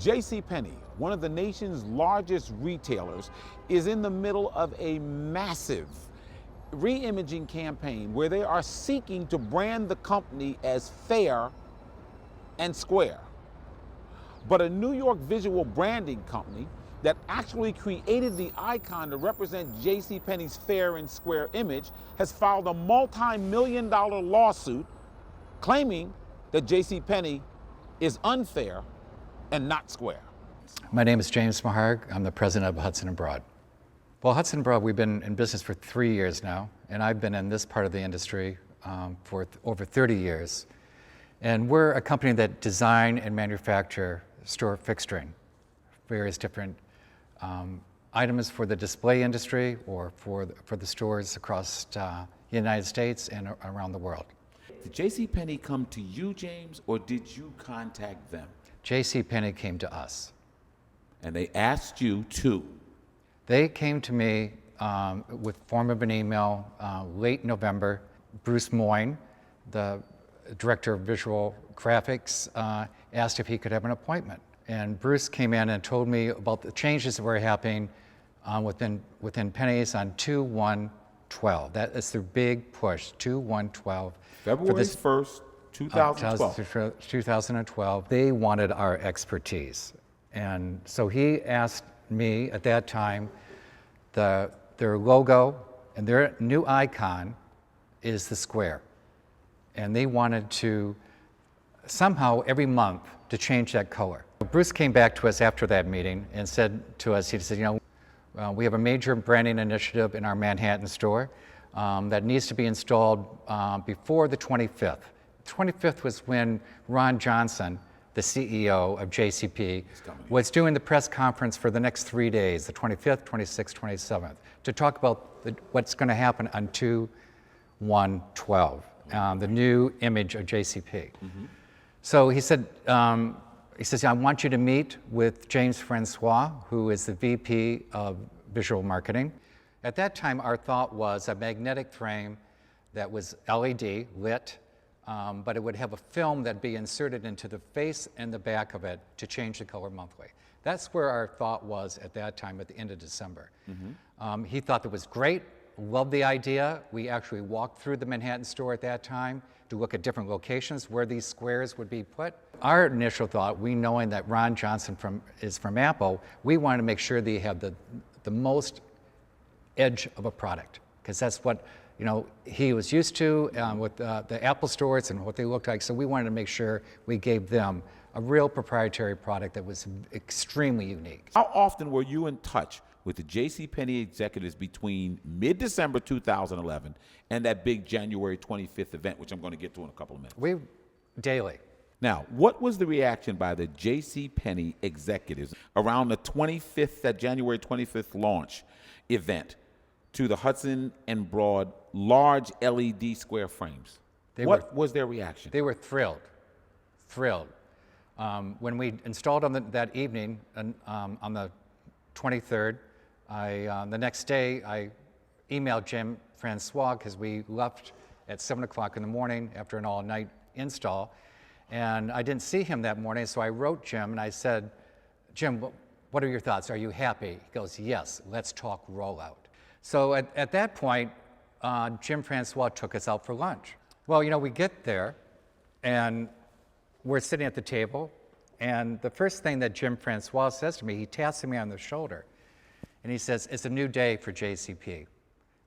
J.C. Penney, one of the nation's largest retailers, is in the middle of a massive re-imaging campaign where they are seeking to brand the company as fair and square. But a New York visual branding company that actually created the icon to represent J.C. Penney's fair and square image has filed a multi-million-dollar lawsuit claiming that J.C. Penney is unfair and not square. My name is James Maharg. I'm the president of Hudson and Broad. Well, Hudson and Broad, we've been in business for 3 years now, and I've been in this part of the industry for over 30 years. And we're a company that design and manufacture store fixturing, various different items for the display industry or for the stores across the United States and around the world. Did J.C. Penney come to you, James, or did you contact them? J.C. Penney came to us. And they asked you to? They came to me with form of an email late November. Bruce Moyne, the director of visual graphics, asked if he could have an appointment. And Bruce came in and told me about the changes that were happening within Penney's on 2/1/12. That is their big push, 2/1/12. February 1st, 2012. 2012. They wanted our expertise. And so he asked me at that time, their logo and their new icon is the square. And they wanted to somehow every month to change that color. Bruce came back to us after that meeting and said to us, he said, you know, we have a major branding initiative in our Manhattan store that needs to be installed before the 25th. The 25th was when Ron Johnson, the CEO of JCP, was doing the press conference for the next 3 days, the 25th, 26th, 27th, to talk about what's going to happen on 2/1/12, the new image of JCP. Mm-hmm. So he said, I want you to meet with James Francois, who is the VP of Visual Marketing. At that time, our thought was a magnetic frame that was LED, lit, but it would have a film that'd be inserted into the face and the back of it to change the color monthly. That's where our thought was at that time at the end of December. Mm-hmm. He thought that was great, loved the idea. We actually walked through the Manhattan store at that time to look at different locations where these squares would be put. Our initial thought, we knowing that Ron Johnson is from Apple, we wanted to make sure that he had the most edge of a product, because that's what he was used to with the Apple stores and what they looked like. So we wanted to make sure we gave them a real proprietary product that was extremely unique. How often were you in touch with the J.C. Penney executives between mid-December 2011 and that big January 25th event, which I'm going to get to in a couple of minutes? Daily. Now, what was the reaction by the J.C. Penney executives around the 25th, that January 25th launch event to the Hudson and Broad large LED square frames? What was their reaction? They were thrilled. When we installed on that evening on the 23rd, the next day I emailed Jim Francois, because we left at 7 o'clock in the morning after an all-night install, and I didn't see him that morning, so I wrote Jim and I said, Jim, what are your thoughts? Are you happy? He goes, yes, let's talk rollout. So at that point, Jim Francois took us out for lunch. Well, we get there, and we're sitting at the table, and the first thing that Jim Francois says to me, he taps me on the shoulder, and he says, it's a new day for JCP.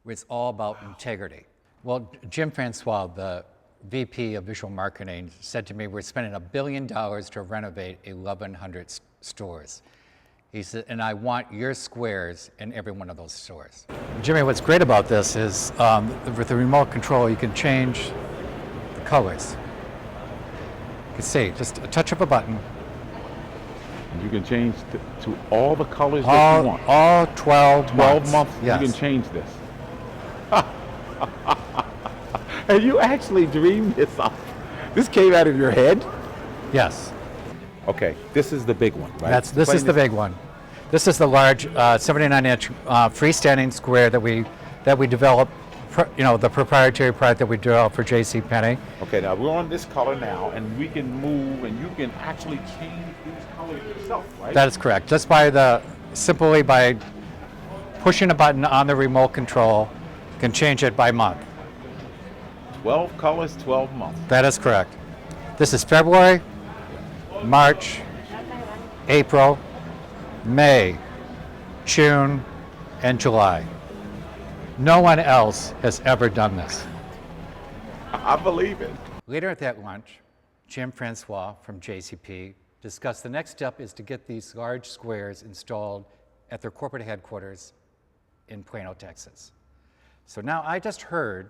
It's all about integrity. Well, Jim Francois, the VP of Visual Marketing, said to me, we're spending $1 billion to renovate 1,100 stores. He said, and I want your squares in every one of those stores. Jimmy, what's great about this is with the remote control, you can change the colors. You can see, just a touch of a button. And you can change to all the colors that you want. All 12 months, yes. You can change this. And you actually dreamed this up. This came out of your head? Yes. Okay, this is the big one, right? This is the big one. This is the large 79-inch freestanding square that we developed the proprietary product that we developed for J.C. Penney. Okay, now we're on this color now, and we can move, and you can actually change these colors yourself, right? That is correct. Just simply by pushing a button on the remote control, you can change it by month. 12 colors, 12 months. That is correct. This is February, March, April, May, June, and July. No one else has ever done this. I believe it. Later at that lunch, Jim Francois from JCP discussed the next step is to get these large squares installed at their corporate headquarters in Plano, Texas. So now I just heard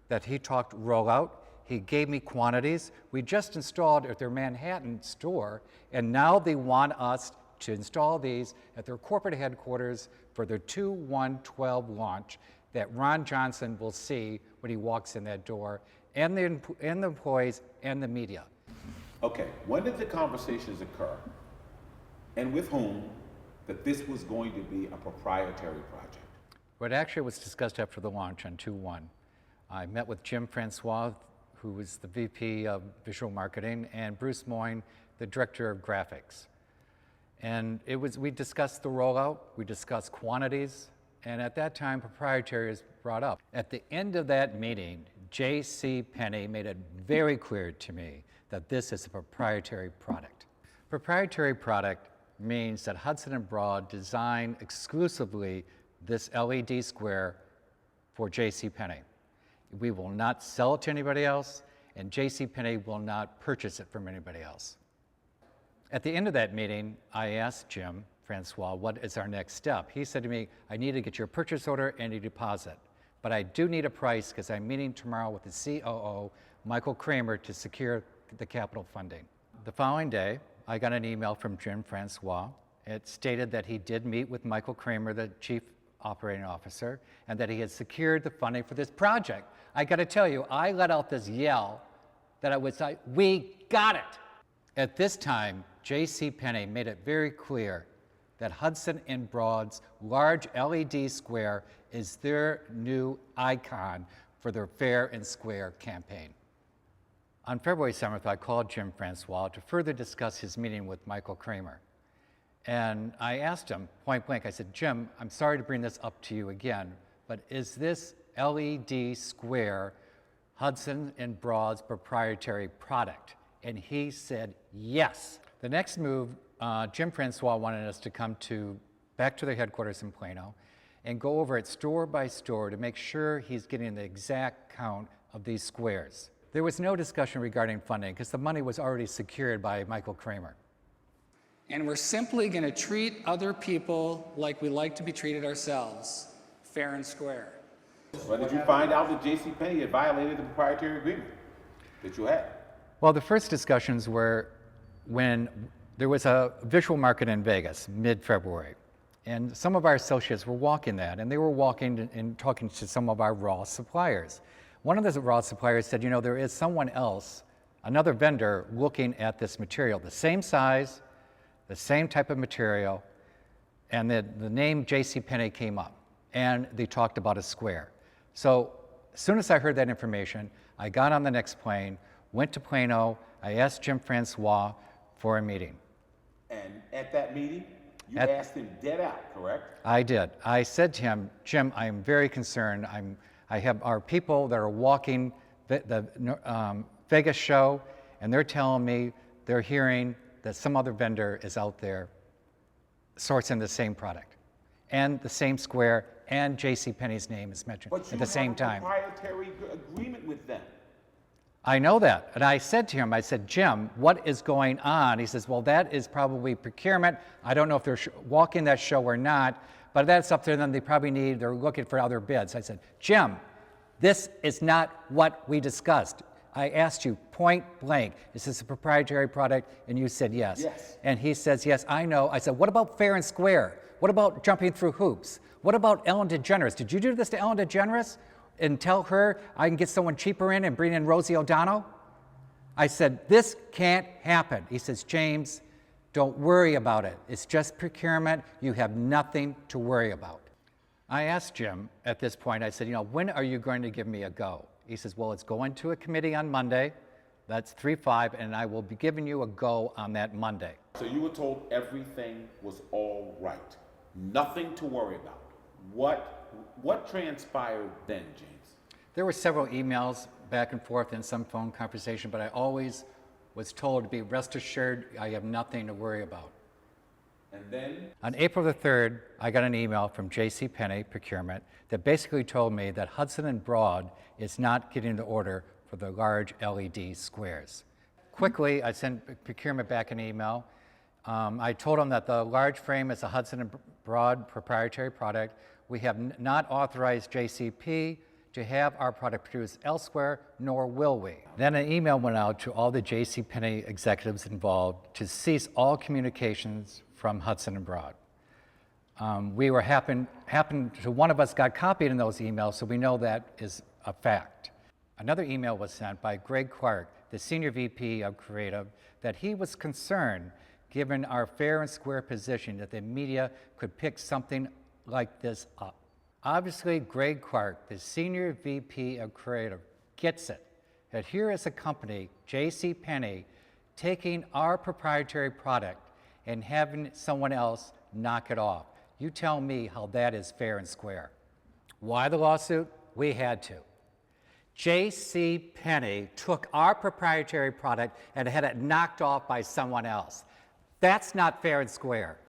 that he talked rollout. He gave me quantities. We just installed at their Manhattan store, and now they want us to install these at their corporate headquarters for their 2/1/12 launch that Ron Johnson will see when he walks in that door, and the employees and the media. Okay, when did the conversations occur, and with whom, that this was going to be a proprietary project? What actually was discussed after the launch on 2/1. I met with Jim Francois, who was the VP of Visual Marketing, and Bruce Moyne, the Director of Graphics. And we discussed the rollout, we discussed quantities, and at that time, proprietary was brought up. At the end of that meeting, J.C. Penney made it very clear to me that this is a proprietary product. Proprietary product means that Hudson and Broad designed exclusively this LED square for J.C. Penney. We will not sell it to anybody else, and J.C. Penney will not purchase it from anybody else. At the end of that meeting, I asked Jim Francois, what is our next step? He said to me, I need to get your purchase order and a deposit, but I do need a price because I'm meeting tomorrow with the COO, Michael Kramer, to secure the capital funding. The following day, I got an email from Jim Francois. It stated that he did meet with Michael Kramer, the Chief Operating Officer, and that he had secured the funding for this project. I got to tell you, I let out this yell that I was like, we got it. At this time, J.C. Penney made it very clear that Hudson and Broad's large LED square is their new icon for their Fair and Square campaign. On February 7th, I called Jim Francois to further discuss his meeting with Michael Kramer. And I asked him point blank, I said, Jim, I'm sorry to bring this up to you again, but is this LED square Hudson and Broad's proprietary product? And he said, yes. The next move, Jim Francois wanted us to come back to their headquarters in Plano and go over it store by store to make sure he's getting the exact count of these squares. There was no discussion regarding funding because the money was already secured by Michael Kramer. And we're simply going to treat other people like we like to be treated ourselves, fair and square. When did you find out that JCPenney had violated the proprietary agreement that you had? Well, the first discussions were when there was a visual market in Vegas, mid-February. And some of our associates were walking that, and they were walking and talking to some of our raw suppliers. One of the raw suppliers said, you know, there is someone else, another vendor, looking at this material, the same size, the same type of material, and the name JCPenney came up, and they talked about a square. So as soon as I heard that information, I got on the next plane, went to Plano, I asked Jim Francois for a meeting. And at that meeting, you asked him dead out, correct? I did. I said to him, Jim, I am very concerned. I have our people that are walking the Vegas show, and they're telling me they're hearing that some other vendor is out there sourcing the same product and the same square, and JCPenney's name is mentioned at the same time. But you have a proprietary agreement with them. I know that. And I said to him, I said, Jim, what is going on? He says, well, that is probably procurement. I don't know if they're walking that show or not, but that's up to them. They're looking for other bids. I said, Jim, this is not what we discussed. I asked you point blank, is this a proprietary product? And you said yes. Yes. And he says, yes, I know. I said, what about fair and square? What about jumping through hoops? What about Ellen DeGeneres? Did you do this to Ellen DeGeneres and tell her I can get someone cheaper in and bring in Rosie O'Donnell? I said, this can't happen. He says, James, don't worry about it. It's just procurement. You have nothing to worry about. I asked Jim at this point, I said, when are you going to give me a go? He says, well, it's going to a committee on Monday. That's 3-5, and I will be giving you a go on that Monday. So you were told everything was all right, nothing to worry about. What transpired then, James? There were several emails back and forth and some phone conversation, but I always was told to be rest assured I have nothing to worry about. And then? On April the 3rd, I got an email from J.C. Penney Procurement that basically told me that Hudson and Broad is not getting the order for the large LED squares. Quickly, I sent Procurement back an email. I told them that the large frame is a Hudson and Broad proprietary product. We have not authorized JCP to have our product produced elsewhere, nor will we. Then an email went out to all the JCPenney executives involved to cease all communications from Hudson and Broad. We were happened to one of us got copied in those emails, so we know that is a fact. Another email was sent by Greg Clark, the Senior VP of Creative, that he was concerned, given our fair and square position, that the media could pick something like this up. Obviously, Greg Clark, the Senior VP of Creative, gets it, that here is a company, JCPenney, taking our proprietary product and having someone else knock it off. You tell me how that is fair and square. Why the lawsuit? We had to. JCPenney took our proprietary product and had it knocked off by someone else. That's not fair and square.